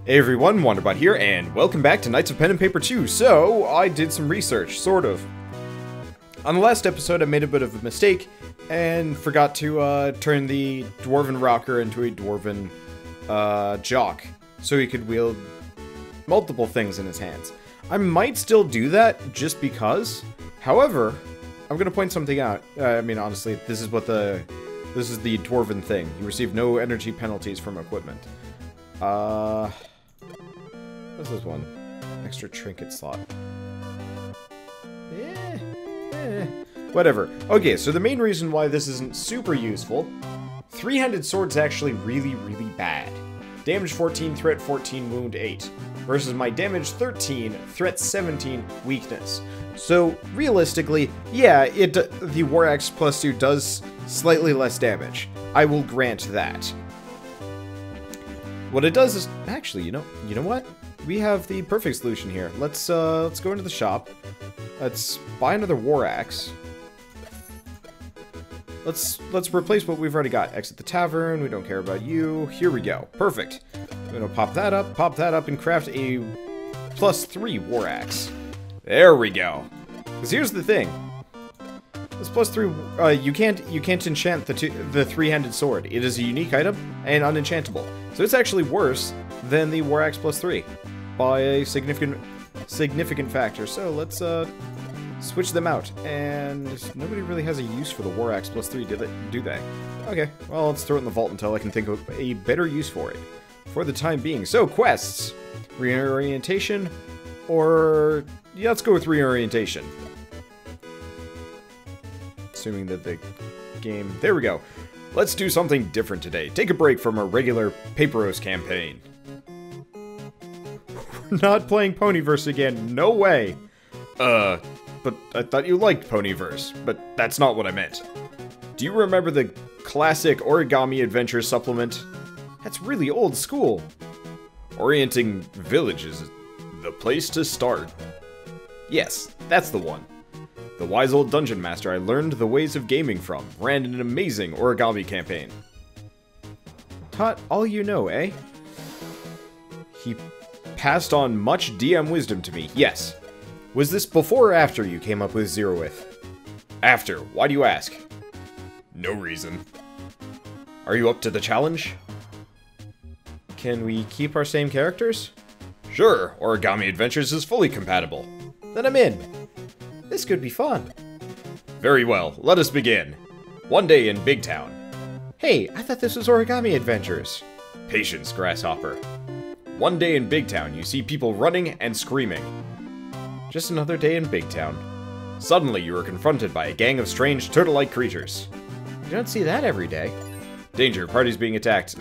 Hey everyone, Wanderbot here, and welcome back to Knights of Pen and Paper 2. So, I did some research, sort of. On the last episode, I made a bit of a mistake, and forgot to turn the Dwarven Rocker into a Dwarven Jock, so he could wield multiple things in his hands. I might still do that, just because. However, I'm gonna point something out. I mean, honestly, this is the Dwarven thing. You receive no energy penalties from equipment. What's this one? Extra trinket slot. Whatever. Okay, so the main reason why this isn't super useful, three-handed sword's actually really, really bad. Damage 14, threat 14, wound 8. Versus my damage 13, threat 17, weakness. So, realistically, yeah, the War Axe +2 does slightly less damage. I will grant that. What it does is, actually, you know what? We have the perfect solution here. Let's go into the shop. Let's buy another War Axe. Let's replace what we've already got. Exit the tavern. We don't care about you. Here we go. Perfect. I'm gonna pop that up, and craft a +3 War Axe. There we go. Because here's the thing. This +3, you can't enchant the three-handed sword. It is a unique item and unenchantable. So it's actually worse than the War Axe +3 by a significant factor. So let's switch them out. And nobody really has a use for the War Axe +3, do they? Okay, well, let's throw it in the vault until I can think of a better use for it. For the time being. So, quests. Reorientation, or... yeah, let's go with reorientation. Assuming that the game... there we go. Let's do something different today. Take a break from our regular Paperos campaign. We're not playing Ponyverse again. No way. But I thought you liked Ponyverse. But that's not what I meant. Do you remember the classic Origami Adventures supplement? That's really old school. Orienting Village is the place to start. Yes, that's the one. The wise old dungeon master I learned the ways of gaming from ran an amazing origami campaign. Taught all you know, eh? He passed on much DM wisdom to me, yes. Was this before or after you came up with Zeroth? After. Why do you ask? No reason. Are you up to the challenge? Can we keep our same characters? Sure, Origami Adventures is fully compatible. Then I'm in. This could be fun. Very well, let us begin. One day in Big Town. Hey, I thought this was Origami Adventures. Patience, Grasshopper. One day in Big Town, you see people running and screaming. Just another day in Big Town. Suddenly, you are confronted by a gang of strange turtle-like creatures. You don't see that every day. Danger, party's being attacked.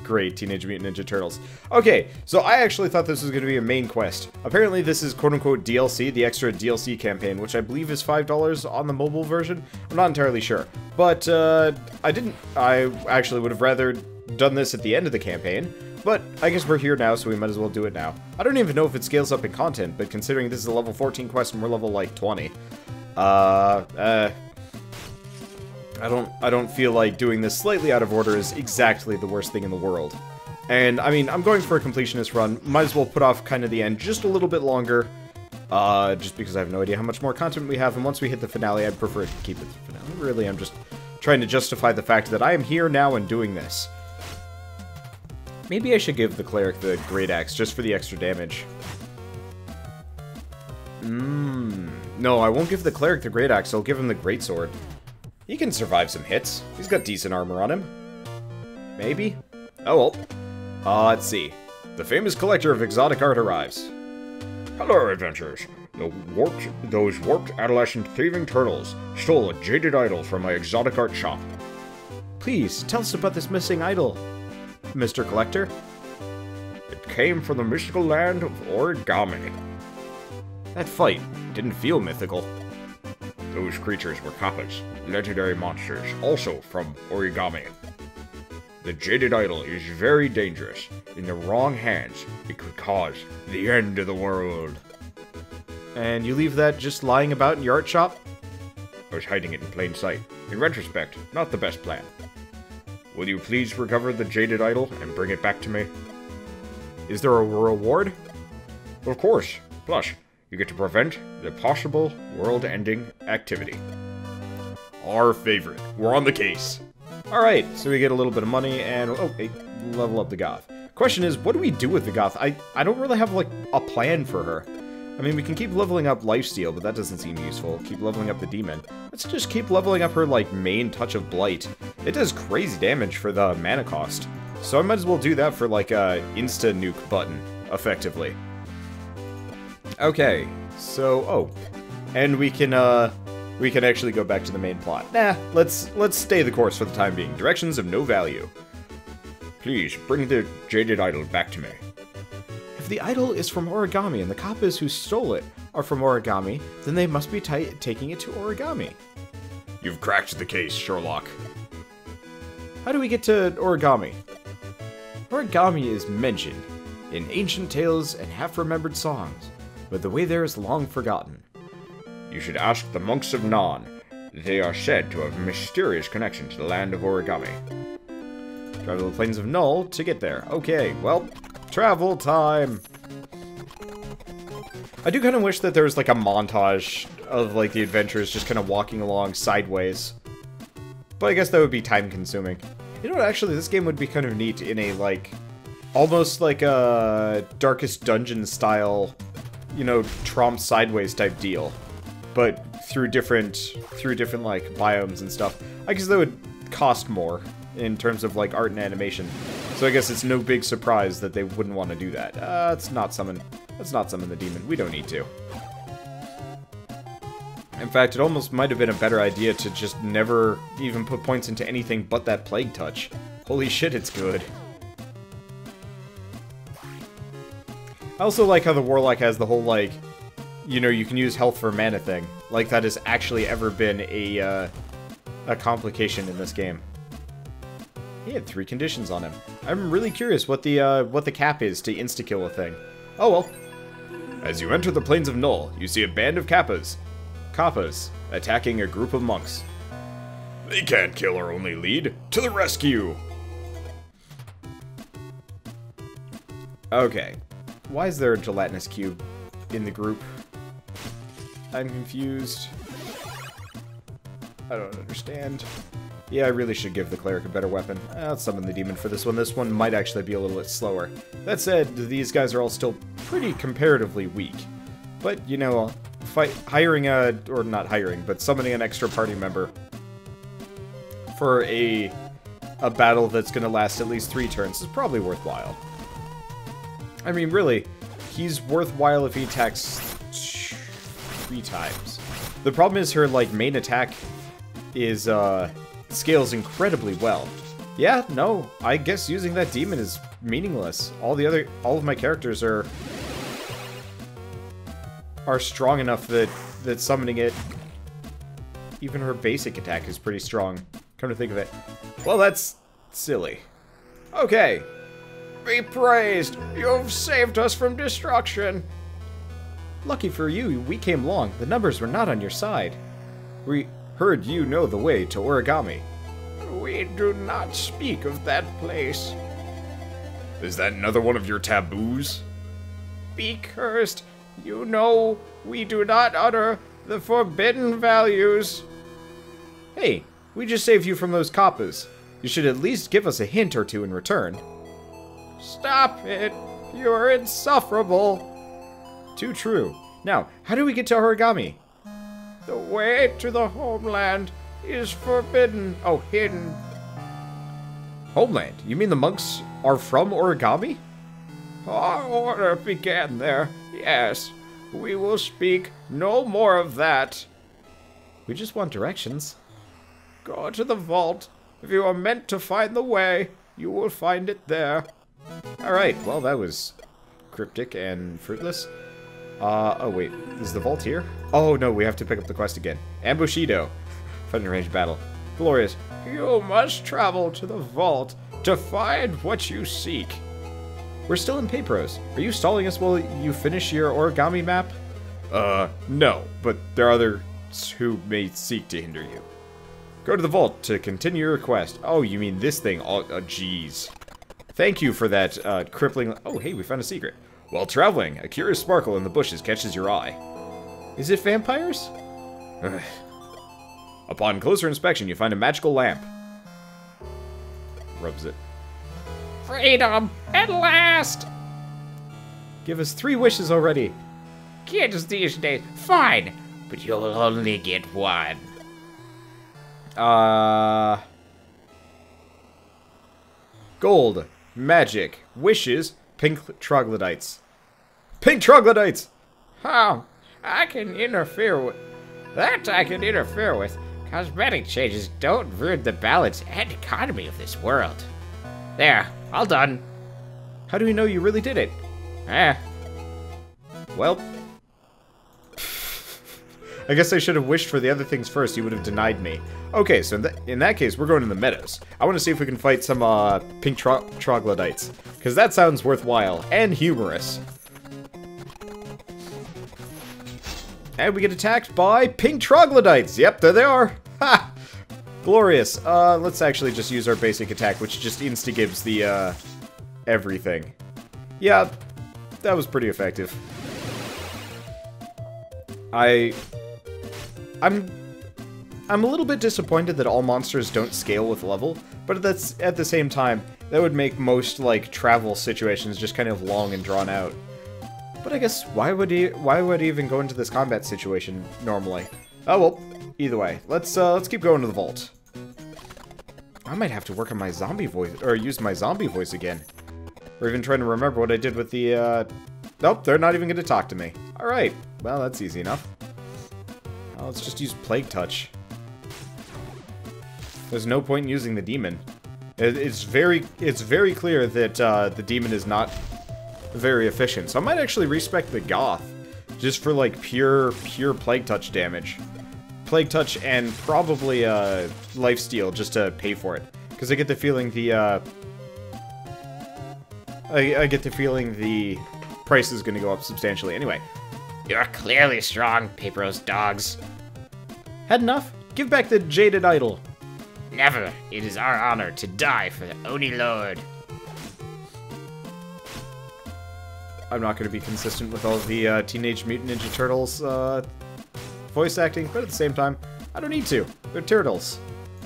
Great, Teenage Mutant Ninja Turtles. Okay, so I actually thought this was going to be a main quest. Apparently this is quote-unquote DLC, the extra DLC campaign, which I believe is $5 on the mobile version. I'm not entirely sure. But, I actually would have rather done this at the end of the campaign. But I guess we're here now, so we might as well do it now. I don't even know if it scales up in content, but considering this is a level 14 quest and we're level, like, 20. I don't feel like doing this slightly out of order is exactly the worst thing in the world. And, I mean, I'm going for a completionist run. Might as well put off kind of the end just a little bit longer. Just because I have no idea how much more content we have. And once we hit the finale, I'd prefer to keep it the finale. Really, I'm just trying to justify the fact that I am here now and doing this. Maybe I should give the cleric the Great Axe just for the extra damage. No, I won't give the cleric the Great Axe. I'll give him the Great Sword. He can survive some hits. He's got decent armor on him. Maybe? Oh well. Let's see. The famous collector of exotic art arrives. Hello, adventurers. Those warped adolescent thieving turtles stole a jaded idol from my exotic art shop. Please, tell us about this missing idol, Mr. Collector. It came from the mystical land of Origami. That fight didn't feel mythical. Those creatures were kappas, legendary monsters, also from Origami. The jaded idol is very dangerous. In the wrong hands, it could cause the end of the world. And you leave that just lying about in your art shop? I was hiding it in plain sight. In retrospect, not the best plan. Will you please recover the jaded idol and bring it back to me? Is there a reward? Of course. Plus, you get to prevent the possible world-ending activity. Our favorite. We're on the case. Alright, so we get a little bit of money and... Oh, hey, level up the goth. Question is, what do we do with the goth? I don't really have, like, a plan for her. I mean, we can keep leveling up lifesteal, but that doesn't seem useful. Keep leveling up the demon. Let's just keep leveling up her, like, main touch of blight. It does crazy damage for the mana cost. So I might as well do that for, like, a insta-nuke button, effectively. Okay, so... Oh. And we can actually go back to the main plot. Nah, let's stay the course for the time being. Directions of no value. Please, bring the jaded idol back to me. If the idol is from Origami and the Kappas who stole it are from Origami, then they must be taking it to Origami. You've cracked the case, Sherlock. How do we get to Origami? Origami is mentioned in ancient tales and half-remembered songs, but the way there is long forgotten. You should ask the monks of Nan. They are said to have a mysterious connection to the land of Origami. Travel the plains of Null to get there. Okay, well, travel time! I do kind of wish that there was, like, a montage of, like, the adventurers just kind of walking along sideways. But I guess that would be time-consuming. You know what, actually, this game would be kind of neat in a, like, almost like a Darkest Dungeon style, you know, Tromp Sideways type deal. But through different, like, biomes and stuff. I guess that would cost more in terms of, like, art and animation. So I guess it's no big surprise that they wouldn't want to do that. Let's not summon the demon. We don't need to. In fact, it almost might have been a better idea to just never even put points into anything but that Plague Touch. Holy shit, it's good. I also like how the Warlock has the whole, like, you know, you can use health for mana thing. Like that has actually ever been a complication in this game. He had 3 conditions on him. I'm really curious what the cap is to insta-kill a thing. Oh well. As you enter the plains of Null, you see a band of Kappas attacking a group of monks. They can't kill our only lead. To the rescue! Okay. Why is there a gelatinous cube in the group? I'm confused. I don't understand. Yeah, I really should give the cleric a better weapon. I'll summon the demon for this one. This one might actually be a little bit slower. That said, these guys are all still pretty comparatively weak. But, you know, summoning an extra party member for a battle that's gonna last at least 3 turns is probably worthwhile. I mean, really, he's worthwhile if he attacks 3 times. The problem is her, like, main attack is, scales incredibly well. Yeah, no, I guess using that demon is meaningless. All of my characters are strong enough that summoning it, even her basic attack is pretty strong. Come to think of it. Well, that's silly. Okay. Be praised! You've saved us from destruction! Lucky for you, we came along. The numbers were not on your side. We heard you know the way to Origami. We do not speak of that place. Is that another one of your taboos? Be cursed. You know we do not utter the forbidden values. Hey, we just saved you from those Kappas. You should at least give us a hint or two in return. Stop it! You're insufferable! Too true. Now, how do we get to Origami? The way to the homeland is forbidden. Oh, hidden. Homeland? You mean the monks are from Origami? Our order began there, yes. We will speak no more of that. We just want directions. Go to the vault. If you are meant to find the way, you will find it there. Alright, well that was cryptic and fruitless. Oh wait, is the vault here? Oh no, we have to pick up the quest again. Ambushido. Fighting range battle. Glorious. You must travel to the vault to find what you seek. We're still in Paypros. Are you stalling us while you finish your Origami map? No, but there are others who may seek to hinder you. Go to the vault to continue your quest. Oh, you mean this thing? Oh, jeez. Thank you for that crippling... Oh, hey, we found a secret. While traveling, a curious sparkle in the bushes catches your eye. Is it vampires? Upon closer inspection, you find a magical lamp. Rubs it. Freedom! At last! Give us 3 wishes already. Kids these days, fine, but you'll only get one. Gold, magic, wishes, pink troglodytes. Pink troglodytes! Oh, I can interfere with... That I can interfere with. Cosmetic changes don't ruin the balance and economy of this world. There, all done. How do we know you really did it? Well... I guess I should have wished for the other things first. You would have denied me. Okay, so in that case, we're going to the meadows. I want to see if we can fight some pink troglodytes, because that sounds worthwhile and humorous. And we get attacked by pink troglodytes. Yep, there they are. Ha! Glorious. Let's actually just use our basic attack, which just insta-gives the everything. Yeah, that was pretty effective. I'm a little bit disappointed that all monsters don't scale with level, but that's at the same time, that would make most, like, travel situations just kind of long and drawn out. But I guess, why would he even go into this combat situation normally? Oh well, either way, let's keep going to the vault. I might have to work on my zombie voice, or use my zombie voice again. Or even trying to remember what I did with the, Nope, they're not even gonna talk to me. Alright, well, that's easy enough. Let's just use Plague Touch. There's no point in using the demon. It's very clear that the demon is not very efficient. So I might actually respec the Goth, just for like pure Plague Touch damage. Plague Touch and probably Lifesteal just to pay for it, because I get the feeling the I get the feeling the price is going to go up substantially. Anyway, You're clearly strong, Paper's dogs. had enough? Give back the jaded idol. Never. It is our honor to die for the Oni Lord. I'm not going to be consistent with all the Teenage Mutant Ninja Turtles voice acting, but at the same time, I don't need to. They're turtles.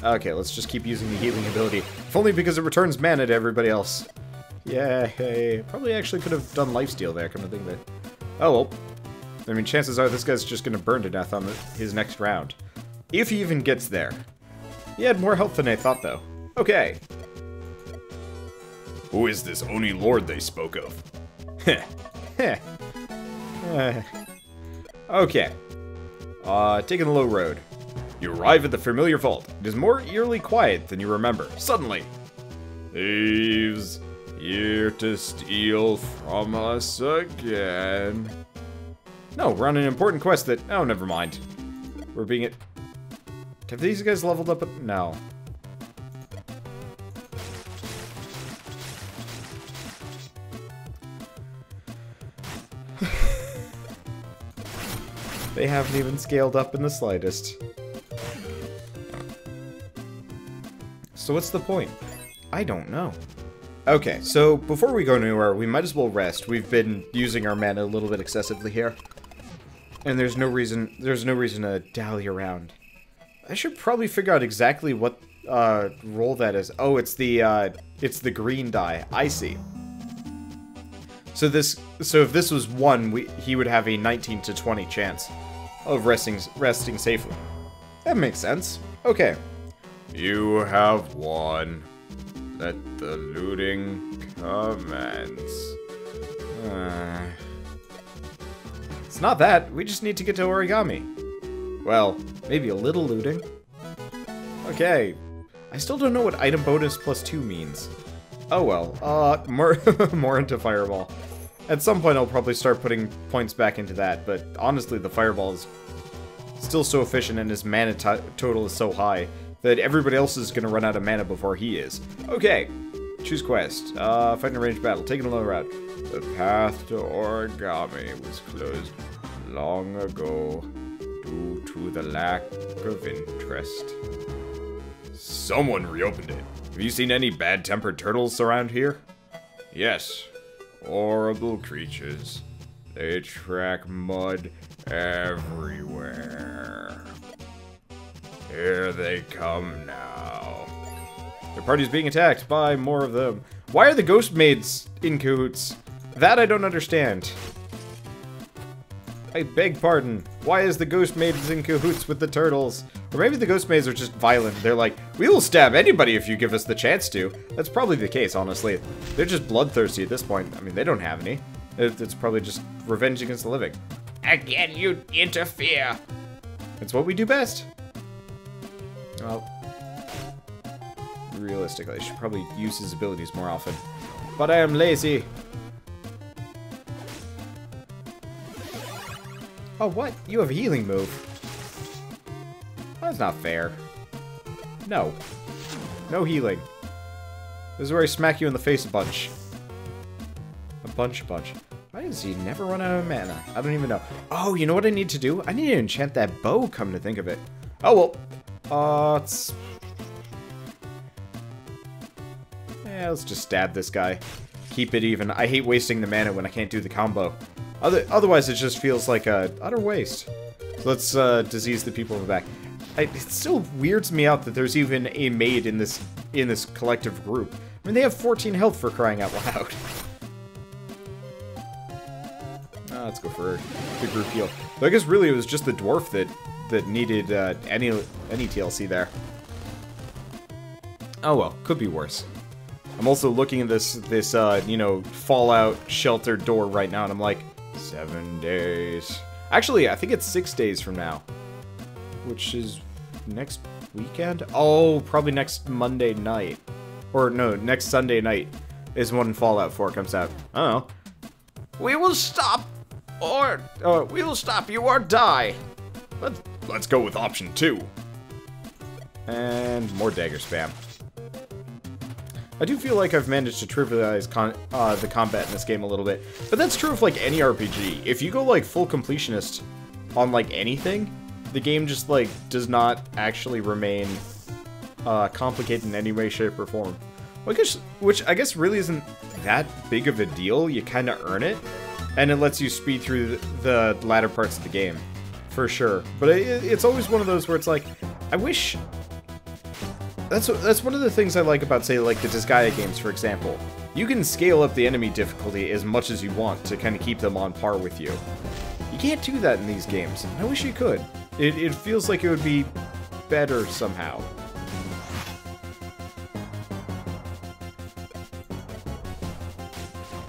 Okay, let's just keep using the healing ability. If only because it returns mana to everybody else. Yay. Probably actually could have done Lifesteal there, come to think of it. Oh well. I mean, chances are this guy's just going to burn to death on his next round. If he even gets there. He had more health than I thought, though. Okay. Who is this Oni Lord they spoke of? Heh. Heh. Okay. Taking the low road. You arrive at the familiar vault. It is more eerily quiet than you remember. Suddenly, thieves here to steal from us again. No, we're on an important quest that... Oh, never mind. We're being... Have these guys leveled up? No. They haven't even scaled up in the slightest. So what's the point? I don't know. Okay, so before we go anywhere, we might as well rest. We've been using our mana a little bit excessively here. And there's no reason to dally around. I should probably figure out exactly what role that is. Oh, it's the green die. I see. So if this was 1, he would have a 19 to 20 chance of resting safely. That makes sense. Okay. You have won. Let the looting commence. It's not that. We just need to get to Origami. Well, maybe a little looting. Okay. I still don't know what item bonus +2 means. Oh well. More into Fireball. At some point I'll probably start putting points back into that, but honestly the Fireball is still so efficient and his mana total is so high that everybody else is going to run out of mana before he is. Okay. Choose quest. Fight in a ranged battle. Taking a low route. The path to Origami was closed long ago due to the lack of interest. Someone reopened it. Have you seen any bad-tempered turtles around here? Yes. Horrible creatures. They track mud everywhere. Here they come now. Their party's being attacked by more of them. Why are the ghost maids in cahoots? That I don't understand. I beg pardon. Why is the ghost maids in cahoots with the turtles? Or maybe the ghost maids are just violent. They're like, we will stab anybody if you give us the chance to. That's probably the case, honestly. They're just bloodthirsty at this point. I mean, they don't have any. It's probably just revenge against the living. Again, you interfere. It's what we do best. Well, realistically, I should probably use his abilities more often. But I am lazy. Oh, what? You have a healing move. That's not fair. No. No healing. This is where I smack you in the face a bunch. A bunch. Why does he never run out of mana? I don't even know. Oh, you know what I need to do? I need to enchant that bow, come to think of it. Oh, well. Let's just stab this guy. Keep it even. I hate wasting the mana when I can't do the combo. Otherwise, it just feels like a utter waste. So let's disease the people in the back. It still weirds me out that there's even a maid in this collective group. I mean, they have 14 health for crying out loud. Let's go for the group heal. But I guess really it was just the dwarf that needed any TLC there. Oh well, could be worse. I'm also looking at this you know, Fallout sheltered door right now, and I'm like, 7 days. Actually, I think it's 6 days from now, which is next weekend. Oh, probably next Monday night, or no, next Sunday night is when Fallout 4 comes out. I don't know. We will stop, we will stop you or die. Let's go with option 2. And more dagger spam. I do feel like I've managed to trivialize the combat in this game a little bit, but that's true of like any RPG. If you go like full completionist on like anything, the game just like does not actually remain complicated in any way, shape, or form. Which I guess really isn't that big of a deal. You kind of earn it, and it lets you speed through the latter parts of the game, for sure. But it's always one of those where it's like, I wish. That's one of the things I like about, say, like the Disgaea games, for example. You can scale up the enemy difficulty as much as you want to kind of keep them on par with you. You can't do that in these games. I wish you could. It feels like it would be better somehow.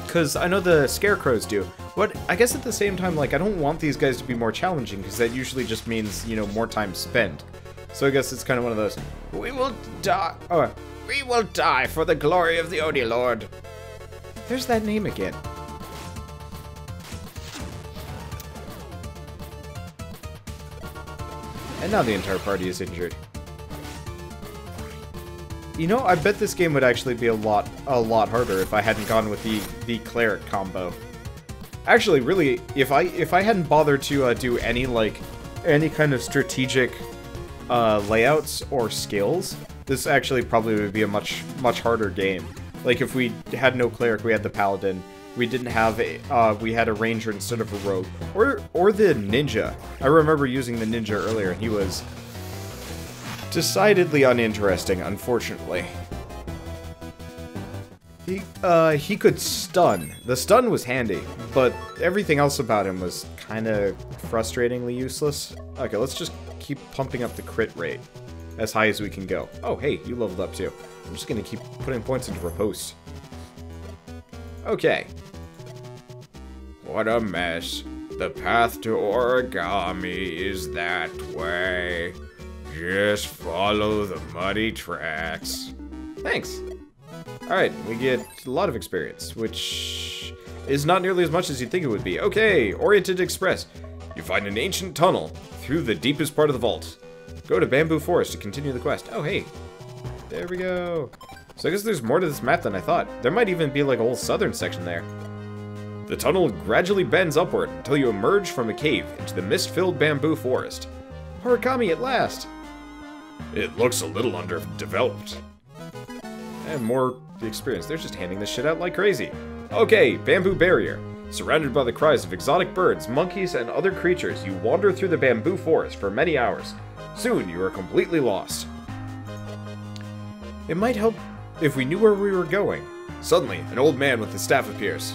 Because I know the Scarecrows do. But I guess at the same time, like, I don't want these guys to be more challenging, because that usually just means, you know, more time spent. So I guess it's kind of one of those. We will die. Oh, we will die for the glory of the Oni Lord. There's that name again. And now the entire party is injured. You know, I bet this game would actually be a lot harder if I hadn't gone with the cleric combo. Actually, really, if I hadn't bothered to do any kind of strategic layouts or skills, this actually probably would be a much harder game. Like if we had no cleric, we had the paladin. We didn't have we had a ranger instead of a rogue, or the ninja. I remember using the ninja earlier, and he was decidedly uninteresting, unfortunately. He could stun. The stun was handy, but everything else about him was kind of frustratingly useless. Okay, let's just keep pumping up the crit rate as high as we can go. Oh, hey, you leveled up too. I'm just gonna keep putting points into riposte. Okay. What a mess. The path to origami is that way. Just follow the muddy tracks. Thanks. Alright, we get a lot of experience, which is not nearly as much as you'd think it would be. Okay, Oriented Express. You find an ancient tunnel through the deepest part of the vault. Go to Bamboo Forest to continue the quest. Oh, hey. There we go. So I guess there's more to this map than I thought. There might even be like a whole southern section there. The tunnel gradually bends upward until you emerge from a cave into the mist-filled bamboo forest. Origami at last! It looks a little underdeveloped. And more experience. They're just handing this shit out like crazy. Okay, bamboo barrier. Surrounded by the cries of exotic birds, monkeys, and other creatures, you wander through the bamboo forest for many hours. Soon, you are completely lost. It might help if we knew where we were going. Suddenly, an old man with a staff appears.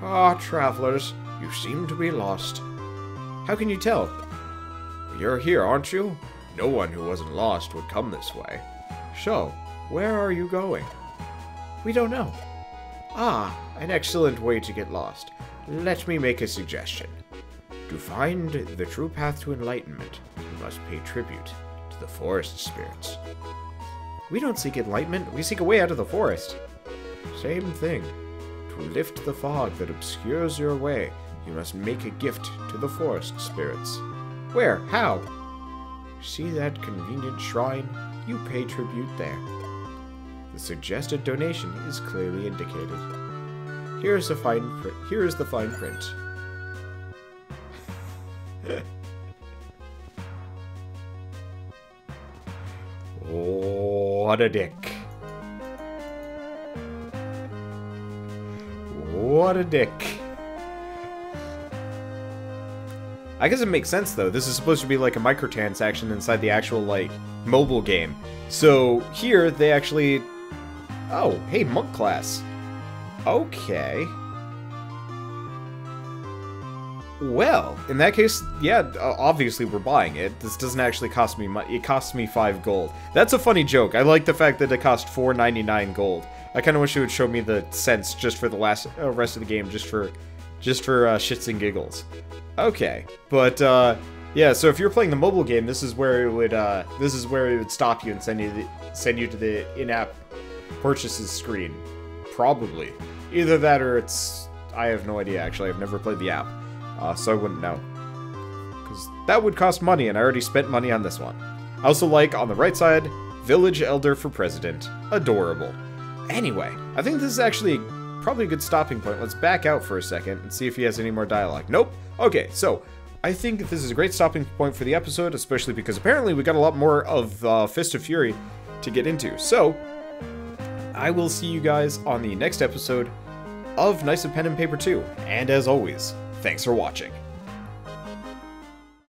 Ah, travelers, you seem to be lost. How can you tell? You're here, aren't you? No one who wasn't lost would come this way. So, where are you going? We don't know. Ah, an excellent way to get lost. Let me make a suggestion. To find the true path to enlightenment, you must pay tribute to the forest spirits. We don't seek enlightenment, we seek a way out of the forest. Same thing. To lift the fog that obscures your way, you must make a gift to the forest spirits. Where? How? See that convenient shrine? You pay tribute there. The suggested donation is clearly indicated. Here is the fine print. What a dick. What a dick. I guess it makes sense, though. This is supposed to be like a microtransaction inside the actual, like, mobile game. So, here, they actually... Oh, hey, monk class. Okay. Well, in that case, yeah, obviously we're buying it. This doesn't actually cost me money. It costs me 5 gold. That's a funny joke. I like the fact that it cost 4.99 gold. I kind of wish it would show me the cents just for the rest of the game, just for shits and giggles. Okay, but yeah. So if you're playing the mobile game, this is where it would stop you and send you to the in-app purchases screen. Probably either that or it's. I have no idea. Actually, I've never played the app, so I wouldn't know. Because that would cost money, and I already spent money on this one. I also like on the right side, Village Elder for President. Adorable. Anyway, I think this is actually probably a good stopping point. Let's back out for a second and see if he has any more dialogue. Nope. Okay, so I think this is a great stopping point for the episode, especially because apparently we got a lot more of Fist of Fury to get into. So, I will see you guys on the next episode of Knights of Pen and Paper 2. And as always, thanks for watching.